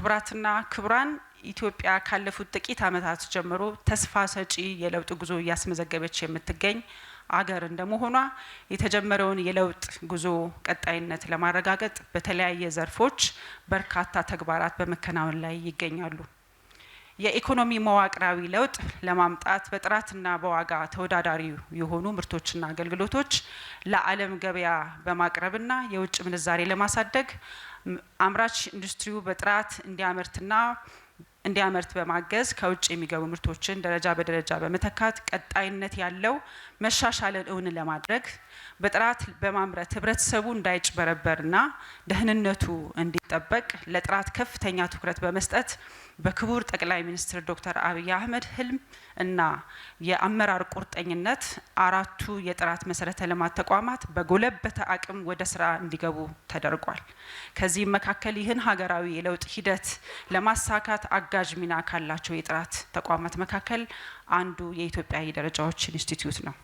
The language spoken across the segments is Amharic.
ክቡራትና ክቡራን ኢትዮጵያ ካለፉት ጥቂት ዓመታት ጀምሮ ተስፋ ሰጪ የለውጥ ጉዞ እያስመዘገበች የምትገኝ አገር እንደመሆኗ የተጀመረውን የለውጥ ጉዞ ቀጣይነት ለማረጋገጥ በተለያየ ዘርፎች በርካታ ተግባራት በመከናወን ላይ ይገኛሉ። የኢኮኖሚ መዋቅራዊ ለውጥ ለማምጣት በጥራትና በዋጋ ተወዳዳሪ የሆኑ ምርቶችና አገልግሎቶች ለዓለም ገበያ በማቅረብና የውጭ ምንዛሬ ለማሳደግ አምራች ኢንዱስትሪው በጥራት እንዲያመርት በማገዝ ከውጭ የሚገቡ ምርቶችን ደረጃ በደረጃ በመተካት ቀጣይነት ያለው መሻሻልን እውን ለማድረግ በጥራት በማምረት ህብረተሰቡ እንዳይጭበረበርና ደህንነቱ እንዲጠበቅ ለጥራት ከፍተኛ ትኩረት በመስጠት በክቡር ጠቅላይ ሚኒስትር ዶክተር አብይ አህመድ ህልም እና የአመራር ቁርጠኝነት አራቱ የጥራት መሰረተ ልማት ተቋማት በጎለበተ አቅም ወደ ስራ እንዲገቡ ተደርጓል። ከዚህም መካከል ይህን ሀገራዊ የለውጥ ሂደት ለማሳካት አጋዥ ሚና ካላቸው የጥራት ተቋማት መካከል አንዱ የኢትዮጵያ የደረጃዎች ኢንስቲትዩት ነው።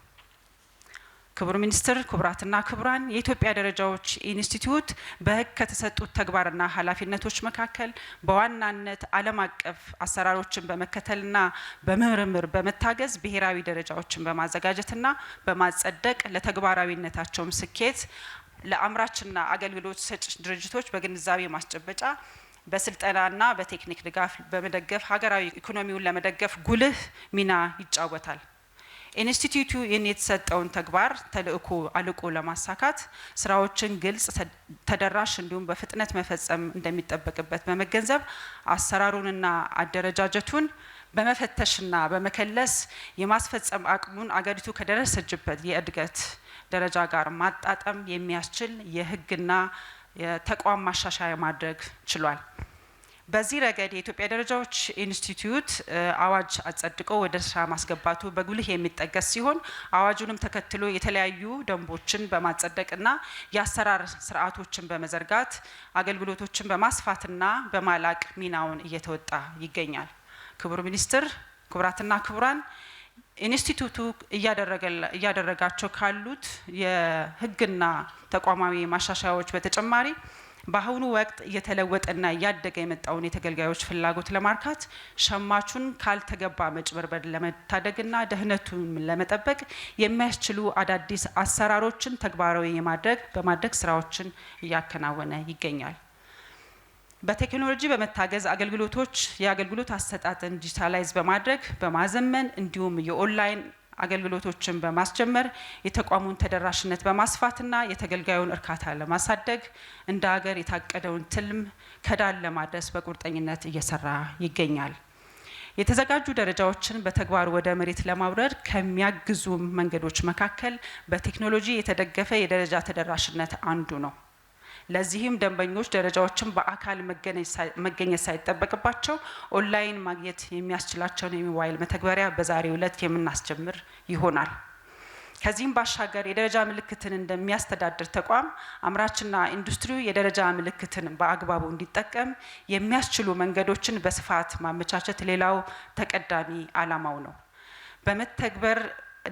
ክቡር ሚኒስትር፣ ክቡራትና ክቡራን፣ የኢትዮጵያ ደረጃዎች ኢንስቲትዩት በህግ ከተሰጡት ተግባርና ኃላፊነቶች መካከል በዋናነት ዓለም አቀፍ አሰራሮችን በመከተልና በምርምር በመታገዝ ብሔራዊ ደረጃዎችን በማዘጋጀትና በማጸደቅ ለተግባራዊነታቸውም ስኬት ለአምራችና አገልግሎት ሰጪ ድርጅቶች በግንዛቤ ማስጨበጫ በስልጠናና በቴክኒክ ድጋፍ በመደገፍ ሀገራዊ ኢኮኖሚውን ለመደገፍ ጉልህ ሚና ይጫወታል። ኢንስቲትዩቱ የተሰጠውን ተግባር ተልእኮ አልቆ ለማሳካት ስራዎችን ግልጽ፣ ተደራሽ እንዲሁም በፍጥነት መፈጸም እንደሚጠበቅበት በመገንዘብ አሰራሩንና አደረጃጀቱን በመፈተሽና በመከለስ የማስፈጸም አቅሙን አገሪቱ ከደረሰችበት የእድገት ደረጃ ጋር ማጣጣም የሚያስችል የህግና የተቋም ማሻሻያ ማድረግ ችሏል። በዚህ ረገድ የኢትዮጵያ ደረጃዎች ኢንስቲትዩት አዋጅ አጸድቆ ወደ ስራ ማስገባቱ በጉልህ የሚጠቀስ ሲሆን አዋጁንም ተከትሎ የተለያዩ ደንቦችን በማጸደቅና የአሰራር ስርዓቶችን በመዘርጋት አገልግሎቶችን በማስፋትና በማላቅ ሚናውን እየተወጣ ይገኛል። ክቡር ሚኒስትር፣ ክቡራትና ክቡራን፣ ኢንስቲትዩቱ እያደረጋቸው ካሉት የህግና ተቋማዊ ማሻሻያዎች በተጨማሪ በአሁኑ ወቅት እየተለወጠና እያደገ የመጣውን የተገልጋዮች ፍላጎት ለማርካት ሸማቹን ካልተገባ መጭበርበር ለመታደግና ደህንነቱን ለመጠበቅ የሚያስችሉ አዳዲስ አሰራሮችን ተግባራዊ በማድረግ ስራዎችን እያከናወነ ይገኛል። በቴክኖሎጂ በመታገዝ የአገልግሎት አሰጣጥን ዲጂታላይዝ በማድረግ በማዘመን እንዲሁም የኦንላይን አገልግሎቶችን በማስጀመር የተቋሙን ተደራሽነት በማስፋትና የተገልጋዩን እርካታ ለማሳደግ እንደ ሀገር የታቀደውን ትልም ከዳር ለማድረስ በቁርጠኝነት እየሰራ ይገኛል። የተዘጋጁ ደረጃዎችን በተግባር ወደ መሬት ለማውረድ ከሚያግዙ መንገዶች መካከል በቴክኖሎጂ የተደገፈ የደረጃ ተደራሽነት አንዱ ነው። ለዚህም ደንበኞች ደረጃዎችን በአካል መገኘት ሳይጠበቅባቸው ኦንላይን ማግኘት የሚያስችላቸውን የሞባይል መተግበሪያ በዛሬው ዕለት የምናስጀምር ይሆናል። ከዚህም ባሻገር የደረጃ ምልክትን እንደሚያስተዳድር ተቋም አምራችና ኢንዱስትሪው የደረጃ ምልክትን በአግባቡ እንዲጠቀም የሚያስችሉ መንገዶችን በስፋት ማመቻቸት ሌላው ተቀዳሚ ዓላማው ነው።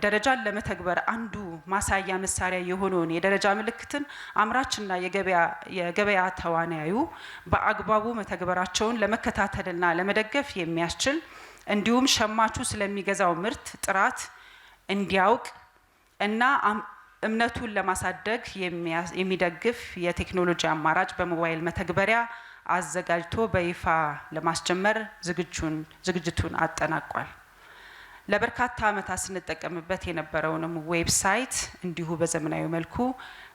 ደረጃን ለመተግበር አንዱ ማሳያ መሳሪያ የሆነውን የደረጃ ምልክትን አምራችና የገበያ ተዋናዩ በአግባቡ መተግበራቸውን ለመከታተልና ለመደገፍ የሚያስችል እንዲሁም ሸማቹ ስለሚገዛው ምርት ጥራት እንዲያውቅ እና እምነቱን ለማሳደግ የሚደግፍ የቴክኖሎጂ አማራጭ በሞባይል መተግበሪያ አዘጋጅቶ በይፋ ለማስጀመር ዝግጅቱን አጠናቋል። ለበርካታ ዓመታት ስንጠቀምበት የነበረውንም ዌብሳይት እንዲሁ በዘመናዊ መልኩ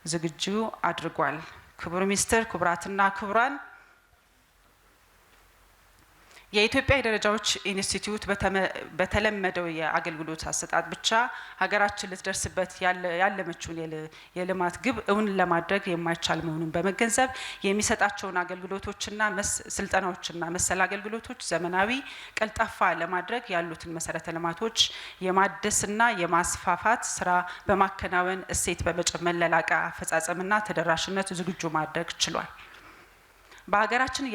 ዝግጁ አድርጓል። ክቡር ሚኒስትር፣ ክቡራትና ክቡራን፣ የኢትዮጵያ የደረጃዎች ኢንስቲትዩት በተለመደው የአገልግሎት አሰጣጥ ብቻ ሀገራችን ልትደርስበት ያለመችውን የልማት ግብ እውን ለማድረግ የማይቻል መሆኑን በመገንዘብ የሚሰጣቸውን አገልግሎቶችና ስልጠናዎችና መሰል አገልግሎቶች ዘመናዊ፣ ቀልጣፋ ለማድረግ ያሉትን መሰረተ ልማቶች የማደስና የማስፋፋት ስራ በማከናወን እሴት በመጨመር ለላቀ አፈጻጸምና ተደራሽነት ዝግጁ ማድረግ ችሏል። በሀገራችን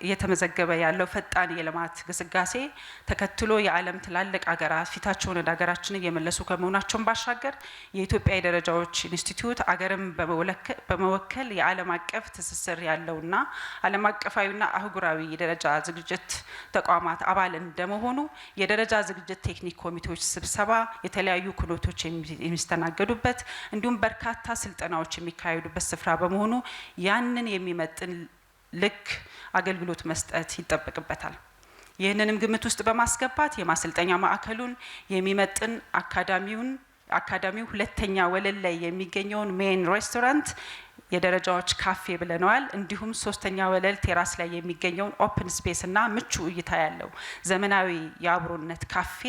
እየተመዘገበ ያለው ፈጣን የልማት ግስጋሴ ተከትሎ የዓለም ትላልቅ ሀገራት ፊታቸውን ወደ ሀገራችን እየመለሱ ከመሆናቸውን ባሻገር የኢትዮጵያ የደረጃዎች ኢንስቲትዩት አገርን በመወከል የዓለም አቀፍ ትስስር ያለውና ዓለም አቀፋዊና አህጉራዊ የደረጃ ዝግጅት ተቋማት አባል እንደመሆኑ የደረጃ ዝግጅት ቴክኒክ ኮሚቴዎች ስብሰባ፣ የተለያዩ ክህሎቶች የሚስተናገዱበት እንዲሁም በርካታ ስልጠናዎች የሚካሄዱበት ስፍራ በመሆኑ ያንን የሚመጥን ልክ አገልግሎት መስጠት ይጠበቅበታል። ይህንንም ግምት ውስጥ በማስገባት የማሰልጠኛ ማዕከሉን የሚመጥን አካዳሚው ሁለተኛ ወለል ላይ የሚገኘውን ሜን ሬስቶራንት የደረጃዎች ካፌ ብለነዋል። እንዲሁም ሶስተኛ ወለል ቴራስ ላይ የሚገኘውን ኦፕን ስፔስ እና ምቹ እይታ ያለው ዘመናዊ የአብሮነት ካፌ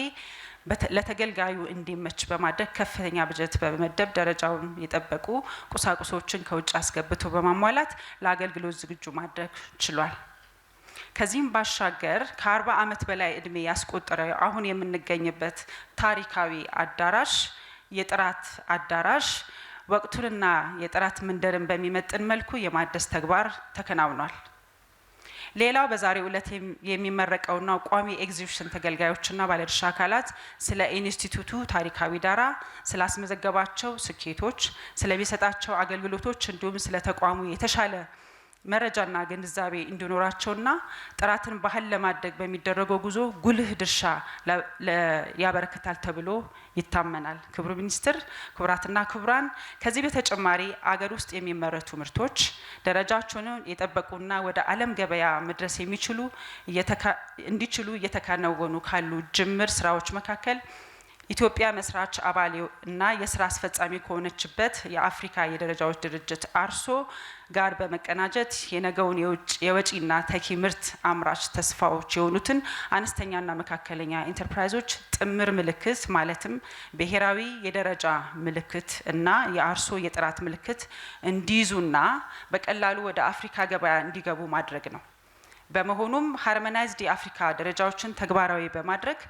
ለተገልጋዩ እንዲመች በማድረግ ከፍተኛ በጀት በመመደብ ደረጃውን የጠበቁ ቁሳቁሶችን ከውጭ አስገብቶ በማሟላት ለአገልግሎት ዝግጁ ማድረግ ችሏል። ከዚህም ባሻገር ከ40 ዓመት በላይ እድሜ ያስቆጠረው አሁን የምንገኝበት ታሪካዊ አዳራሽ የጥራት አዳራሽ ወቅቱንና የጥራት መንደርን በሚመጥን መልኩ የማደስ ተግባር ተከናውኗል። ሌላው በዛሬው ዕለት የሚመረቀውና ቋሚ ኤግዚቢሽን ተገልጋዮችና ባለድርሻ አካላት ስለ ኢንስቲትዩቱ ታሪካዊ ዳራ፣ ስላስመዘገባቸው ስኬቶች፣ ስለሚሰጣቸው አገልግሎቶች እንዲሁም ስለ ተቋሙ የተሻለ መረጃና ግንዛቤ እንዲኖራቸውና ጥራትን ባህል ለማድረግ በሚደረገው ጉዞ ጉልህ ድርሻ ያበረክታል ተብሎ ይታመናል። ክቡር ሚኒስትር፣ ክቡራትና ክቡራን፣ ከዚህ በተጨማሪ አገር ውስጥ የሚመረቱ ምርቶች ደረጃቸውን የጠበቁና ወደ ዓለም ገበያ መድረስ እንዲችሉ እየተከናወኑ ካሉ ጅምር ስራዎች መካከል ኢትዮጵያ መስራች አባል እና የስራ አስፈጻሚ ከሆነችበት የአፍሪካ የደረጃዎች ድርጅት አርሶ ጋር በመቀናጀት የነገውን የወጪና ተኪ ምርት አምራች ተስፋዎች የሆኑትን አነስተኛና መካከለኛ ኢንተርፕራይዞች ጥምር ምልክት ማለትም ብሔራዊ የደረጃ ምልክት እና የአርሶ የጥራት ምልክት እንዲይዙና በቀላሉ ወደ አፍሪካ ገበያ እንዲገቡ ማድረግ ነው። በመሆኑም ሃርሞናይዝድ የአፍሪካ ደረጃዎችን ተግባራዊ በማድረግ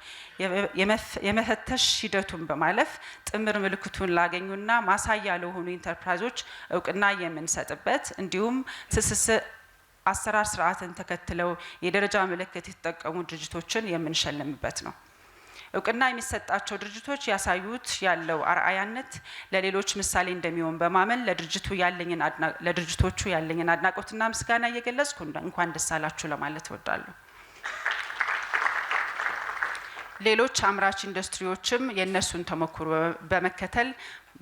የመፈተሽ ሂደቱን በማለፍ ጥምር ምልክቱን ላገኙና ማሳያ ለሆኑ ኢንተርፕራይዞች እውቅና የምንሰጥበት እንዲሁም ትስስር አሰራር ስርዓትን ተከትለው የደረጃ ምልክት የተጠቀሙ ድርጅቶችን የምንሸልምበት ነው። እውቅና የሚሰጣቸው ድርጅቶች ያሳዩት ያለው አርአያነት ለሌሎች ምሳሌ እንደሚሆን በማመን ለድርጅቶቹ ያለኝን አድናቆትና ምስጋና እየገለጽኩ እንኳን ደስ አላችሁ ለማለት እወዳለሁ። ሌሎች አምራች ኢንዱስትሪዎችም የእነሱን ተሞክሮ በመከተል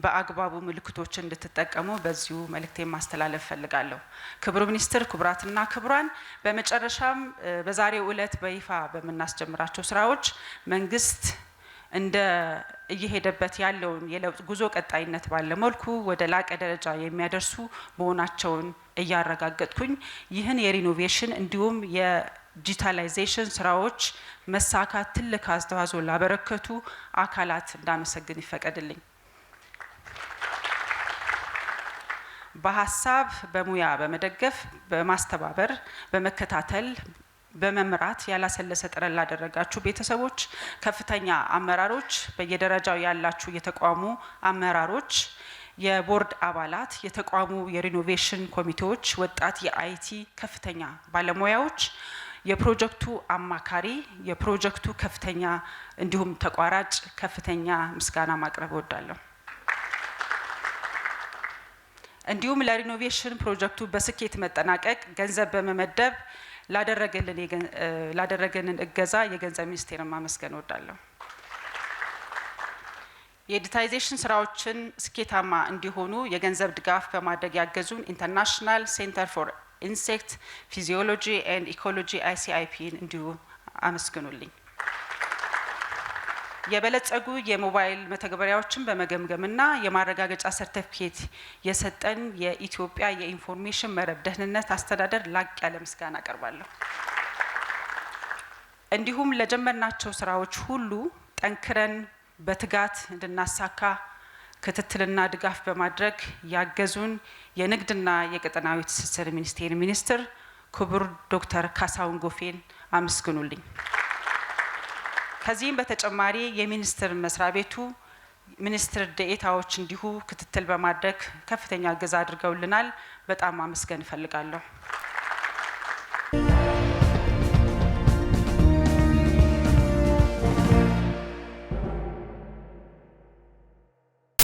በአግባቡ ምልክቶችን እንድትጠቀሙ በዚሁ መልእክቴን ማስተላለፍ ፈልጋለሁ። ክቡር ሚኒስትር፣ ክቡራትና ክቡራን፣ በመጨረሻም በዛሬው ዕለት በይፋ በምናስጀምራቸው ስራዎች መንግስት እንደ እየሄደበት ያለውን የለውጥ ጉዞ ቀጣይነት ባለ መልኩ ወደ ላቀ ደረጃ የሚያደርሱ መሆናቸውን እያረጋገጥኩኝ ይህን የሪኖቬሽን እንዲሁም የዲጂታላይዜሽን ስራዎች መሳካት ትልቅ አስተዋጽኦ ላበረከቱ አካላት እንዳመሰግን ይፈቀድልኝ። በሀሳብ በሙያ በመደገፍ በማስተባበር በመከታተል በመምራት ያላሰለሰ ጥረት ላደረጋችሁ ቤተሰቦች፣ ከፍተኛ አመራሮች፣ በየደረጃው ያላችሁ የተቋሙ አመራሮች፣ የቦርድ አባላት፣ የተቋሙ የሪኖቬሽን ኮሚቴዎች፣ ወጣት የአይቲ ከፍተኛ ባለሙያዎች፣ የፕሮጀክቱ አማካሪ፣ የፕሮጀክቱ ከፍተኛ እንዲሁም ተቋራጭ ከፍተኛ ምስጋና ማቅረብ እወዳለሁ። እንዲሁም ለሪኖቬሽን ፕሮጀክቱ በስኬት መጠናቀቅ ገንዘብ በመመደብ ላደረገልን እገዛ የገንዘብ ሚኒስቴርን ማመስገን እወዳለሁ። የዲጂታይዜሽን ስራዎችን ስኬታማ እንዲሆኑ የገንዘብ ድጋፍ በማድረግ ያገዙን ኢንተርናሽናል ሴንተር ፎር ኢንሴክት ፊዚዮሎጂ ኤንድ ኢኮሎጂ ICIPን እንዲሁ አመስግኑልኝ። የበለጸጉ የሞባይል መተግበሪያዎችን በመገምገምና የማረጋገጫ ሰርቲፊኬት የሰጠን የኢትዮጵያ የኢንፎርሜሽን መረብ ደህንነት አስተዳደር ላቅ ያለ ምስጋና አቀርባለሁ። እንዲሁም ለጀመርናቸው ስራዎች ሁሉ ጠንክረን በትጋት እንድናሳካ ክትትልና ድጋፍ በማድረግ ያገዙን የንግድና የቀጠናዊ ትስስር ሚኒስቴር ሚኒስትር ክቡር ዶክተር ካሳሁን ጎፌን አመስግኑልኝ። ከዚህም በተጨማሪ የሚኒስትር መስሪያ ቤቱ ሚኒስትር ዴኤታዎች እንዲሁ ክትትል በማድረግ ከፍተኛ እገዛ አድርገውልናል። በጣም ማመስገን እፈልጋለሁ።